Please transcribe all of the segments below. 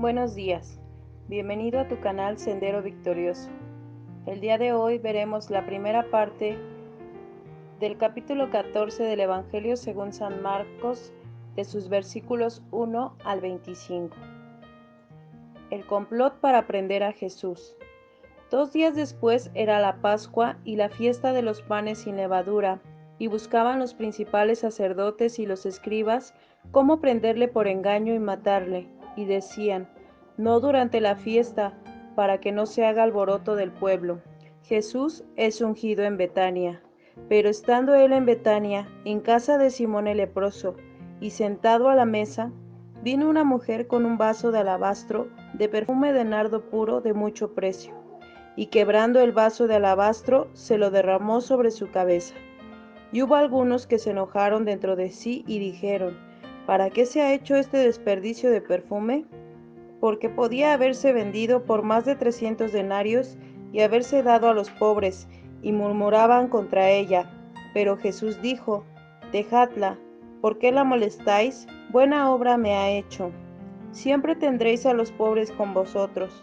Buenos días, bienvenido a tu canal Sendero Victorioso. El día de hoy veremos la primera parte del capítulo 14 del Evangelio según San Marcos, de sus versículos 1 al 25. El complot para prender a Jesús. 2 días después era la Pascua y la fiesta de los panes sin levadura, y buscaban los principales sacerdotes y los escribas cómo prenderle por engaño y matarle, y decían: no durante la fiesta, para que no se haga alboroto del pueblo. Jesús es ungido en Betania. Pero estando él en Betania, en casa de Simón el leproso, y sentado a la mesa, vino una mujer con un vaso de alabastro de perfume de nardo puro de mucho precio, y quebrando el vaso de alabastro, se lo derramó sobre su cabeza. Y hubo algunos que se enojaron dentro de sí y dijeron: ¿para qué se ha hecho este desperdicio de perfume? Porque podía haberse vendido por más de 300 denarios y haberse dado a los pobres. Y murmuraban contra ella. Pero Jesús dijo: dejadla, ¿por qué la molestáis? Buena obra me ha hecho. Siempre tendréis a los pobres con vosotros,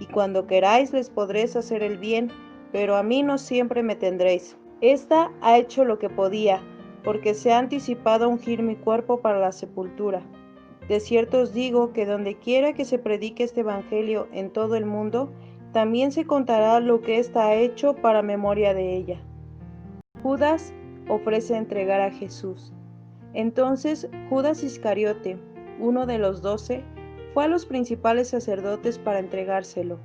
y cuando queráis les podréis hacer el bien, pero a mí no siempre me tendréis. Esta ha hecho lo que podía, porque se ha anticipado a ungir mi cuerpo para la sepultura. De cierto os digo que donde quiera que se predique este evangelio en todo el mundo, también se contará lo que ésta ha hecho para memoria de ella. Judas ofrece entregar a Jesús. Entonces Judas Iscariote, uno de los 12, fue a los principales sacerdotes para entregárselo.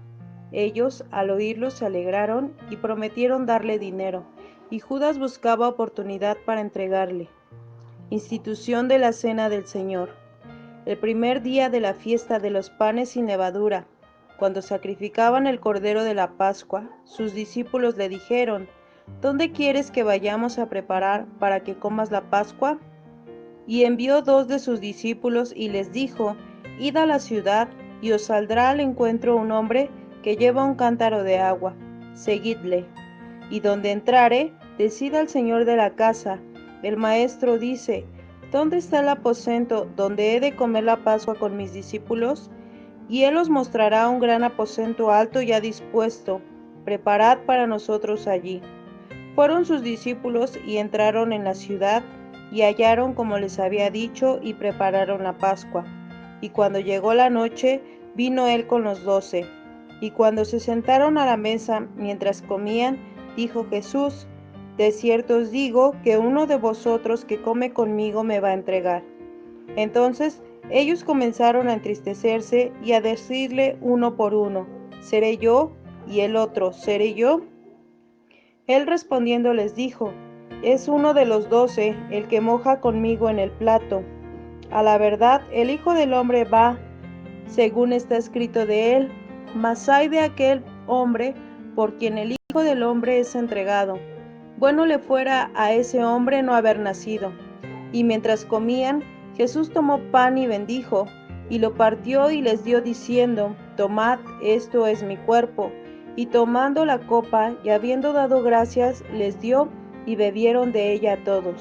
Ellos, al oírlo, se alegraron y prometieron darle dinero, y Judas buscaba oportunidad para entregarle. Institución de la Cena del Señor. El primer día de la fiesta de los panes sin levadura, cuando sacrificaban el cordero de la Pascua, sus discípulos le dijeron: ¿dónde quieres que vayamos a preparar para que comas la Pascua? Y envió 2 de sus discípulos y les dijo: id a la ciudad, y os saldrá al encuentro un hombre que lleva un cántaro de agua. Seguidle. Y donde entrare, decid al señor de la casa: el maestro dice: ¿dónde está el aposento donde he de comer la Pascua con mis discípulos? Y él os mostrará un gran aposento alto ya dispuesto. Preparad para nosotros allí. Fueron sus discípulos y entraron en la ciudad, y hallaron como les había dicho, y prepararon la Pascua. Y cuando llegó la noche, vino él con los 12. Y cuando se sentaron a la mesa, mientras comían, dijo Jesús: de cierto os digo que uno de vosotros que come conmigo me va a entregar. Entonces ellos comenzaron a entristecerse y a decirle uno por uno: ¿seré yo? Y el otro: ¿seré yo? Él respondiendo les dijo: es uno de los 12, el que moja conmigo en el plato. A la verdad, el Hijo del Hombre va, según está escrito de él, mas ay de aquel hombre por quien el Hijo del Hombre es entregado. Bueno le fuera a ese hombre no haber nacido. Y mientras comían, Jesús tomó pan y bendijo, y lo partió y les dio diciendo: tomad, esto es mi cuerpo. Y tomando la copa, y habiendo dado gracias, les dio, y bebieron de ella todos.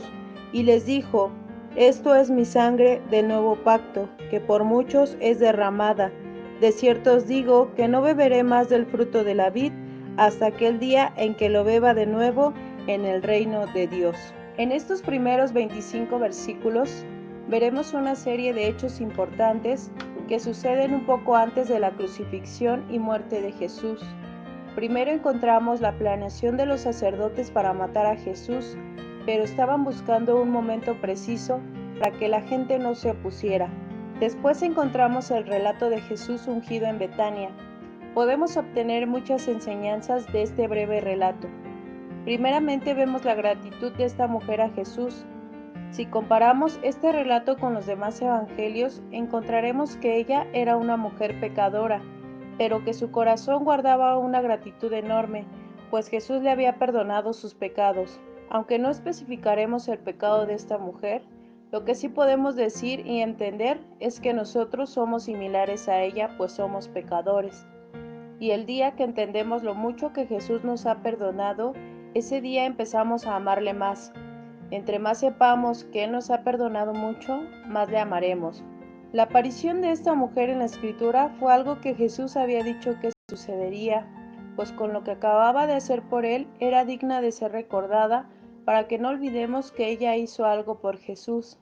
Y les dijo: esto es mi sangre del nuevo pacto, que por muchos es derramada. De cierto os digo que no beberé más del fruto de la vid hasta aquel día en que lo beba de nuevo en el reino de Dios. En estos primeros 25 versículos veremos una serie de hechos importantes que suceden un poco antes de la crucifixión y muerte de Jesús. Primero encontramos la planeación de los sacerdotes para matar a Jesús, pero estaban buscando un momento preciso para que la gente no se opusiera. Después encontramos el relato de Jesús ungido en Betania. Podemos obtener muchas enseñanzas de este breve relato. Primeramente vemos la gratitud de esta mujer a Jesús. Si comparamos este relato con los demás evangelios, encontraremos que ella era una mujer pecadora, pero que su corazón guardaba una gratitud enorme, pues Jesús le había perdonado sus pecados. Aunque no especificaremos el pecado de esta mujer, lo que sí podemos decir y entender es que nosotros somos similares a ella, pues somos pecadores. Y el día que entendemos lo mucho que Jesús nos ha perdonado, ese día empezamos a amarle más. Entre más sepamos que Él nos ha perdonado mucho, más le amaremos. La aparición de esta mujer en la escritura fue algo que Jesús había dicho que sucedería, pues con lo que acababa de hacer por él era digna de ser recordada para que no olvidemos que ella hizo algo por Jesús.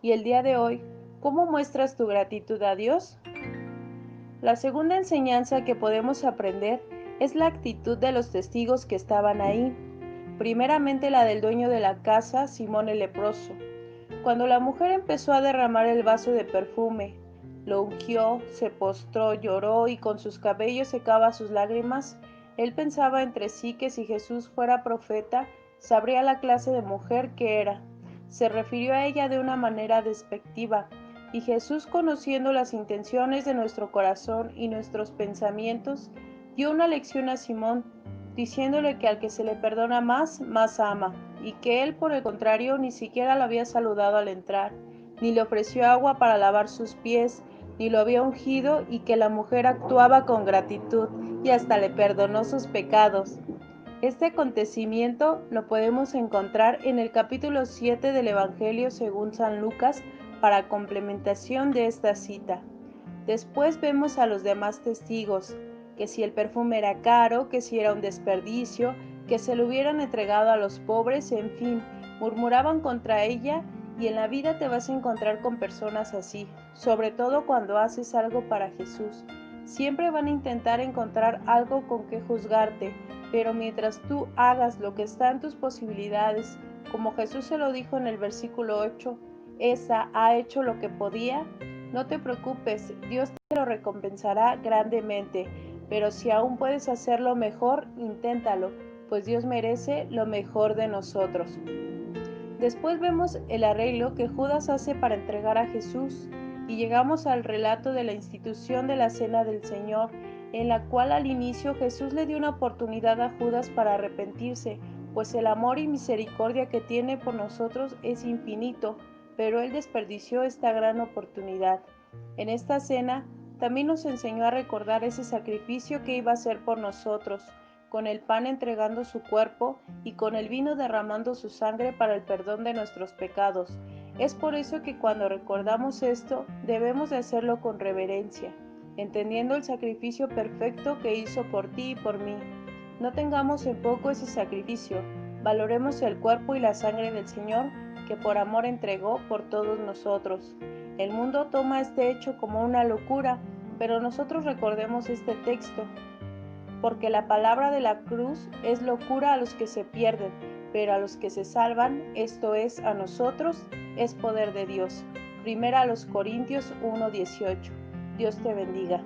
Y el día de hoy, ¿cómo muestras tu gratitud a Dios? La segunda enseñanza que podemos aprender es la actitud de los testigos que estaban ahí. Primeramente la del dueño de la casa, Simón el leproso. Cuando la mujer empezó a derramar el vaso de perfume, lo ungió, se postró, lloró y con sus cabellos secaba sus lágrimas, él pensaba entre sí que si Jesús fuera profeta, sabría la clase de mujer que era. Se refirió a ella de una manera despectiva, y Jesús, conociendo las intenciones de nuestro corazón y nuestros pensamientos, dio una lección a Simón, diciéndole que al que se le perdona más, más ama, y que él, por el contrario, ni siquiera lo había saludado al entrar, ni le ofreció agua para lavar sus pies, ni lo había ungido, y que la mujer actuaba con gratitud y hasta le perdonó sus pecados. Este acontecimiento lo podemos encontrar en el capítulo 7 del Evangelio según San Lucas para complementación de esta cita. Después vemos a los demás testigos, que si el perfume era caro, que si era un desperdicio, que se lo hubieran entregado a los pobres, en fin, murmuraban contra ella, y en la vida te vas a encontrar con personas así, sobre todo cuando haces algo para Jesús. Siempre van a intentar encontrar algo con que juzgarte, pero mientras tú hagas lo que está en tus posibilidades, como Jesús se lo dijo en el versículo 8, esa ha hecho lo que podía. No te preocupes, Dios te lo recompensará grandemente, pero si aún puedes hacerlo mejor, inténtalo, pues Dios merece lo mejor de nosotros. Después vemos el arreglo que Judas hace para entregar a Jesús y llegamos al relato de la institución de la Cena del Señor, en la cual al inicio Jesús le dio una oportunidad a Judas para arrepentirse, pues el amor y misericordia que tiene por nosotros es infinito, pero él desperdició esta gran oportunidad. En esta cena también nos enseñó a recordar ese sacrificio que iba a hacer por nosotros, con el pan entregando su cuerpo y con el vino derramando su sangre para el perdón de nuestros pecados. Es por eso que cuando recordamos esto debemos de hacerlo con reverencia, entendiendo el sacrificio perfecto que hizo por ti y por mí. No tengamos en poco ese sacrificio, valoremos el cuerpo y la sangre del Señor que por amor entregó por todos nosotros. El mundo toma este hecho como una locura, pero nosotros recordemos este texto, porque la palabra de la cruz es locura a los que se pierden, pero a los que se salvan, esto es, a nosotros, es poder de Dios. Primera a los Corintios 1:18. Dios te bendiga.